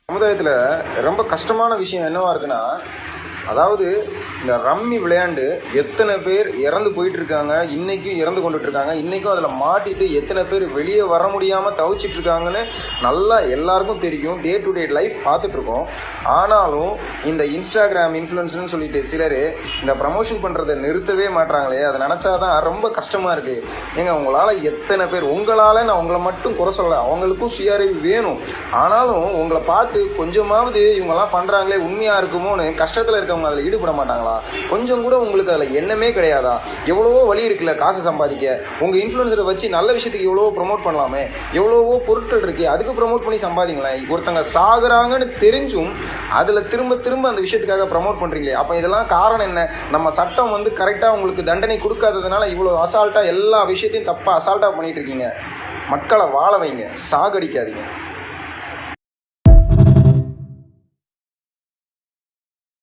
சமுதாயத்தில் ரொம்ப கஷ்டமான விஷயம் என்னவா இருக்குன்னா, அதாவது இந்த ரம்மி விளையாண்டு எத்தனை பேர் இறந்து போயிட்டு இருக்காங்க, இன்னைக்கும் இறந்து கொண்டுட்டு இருக்காங்க, இன்னைக்கும் அதில் மாட்டிட்டு எத்தனை பேர் வெளியே வர முடியாமல் தவிச்சிட்டு இருக்காங்கன்னு நல்லா எல்லாருக்கும் தெரியும். டே டு டே லைஃப் பார்த்துட்டு இருக்கோம். ஆனாலும் இந்த இன்ஸ்டாகிராம் இன்ஃப்ளூயன்ஸ்னு சொல்லிட்டு சிலர் இந்த ப்ரமோஷன் பண்ணுறதை நிறுத்தவே மாட்டாங்களே, அதை நினச்சாதான் ரொம்ப கஷ்டமாக இருக்குது. ஏங்க, உங்களால் எத்தனை பேர், உங்களால் நான் உங்களை மட்டும் குறை சொல்லலை, அவங்களுக்கும் சுயறிவு வேணும். ஆனாலும் உங்களை பார்த்து கொஞ்சமாவது இவங்கெல்லாம் பண்ணுறாங்களே உண்மையாக இருக்குமோன்னு கஷ்டத்தில் இருக்கவங்க அதில் ஈடுபட மாட்டாங்களா? கொஞ்சம் கூட உங்களுக்கு அதில் எண்ணமே கிடையாதா? எவ்வளவோ வழி இருக்குல்ல காசு சம்பாதிக்க. உங்கள் இன்ஃப்ளூயன்சரை வச்சு நல்ல விஷயத்துக்கு எவ்வளவோ ப்ரொமோட் பண்ணலாமே, எவ்வளவோ பொருட்கள் இருக்கு, அதுக்கு ப்ரொமோட் பண்ணி சம்பாதிங்களேன். ஒருத்தங்க சாகுறாங்கன்னு தெரிஞ்சும் அதில் திரும்ப திரும்ப அந்த விஷயத்துக்காக ப்ரமோட் பண்ணுறீங்களே, அப்போ இதெல்லாம் காரணம் என்ன? நம்ம சட்டம் கரெக்டாக உங்களுக்கு தண்டனை கொடுக்காததுனால இவ்வளோ அசால்ட்டாக எல்லா விஷயத்தையும் தப்பாக அசால்ட்டாக பண்ணிட்டு இருக்கீங்க. மக்களை வாழ வைங்க, சாகடிக்காதீங்க.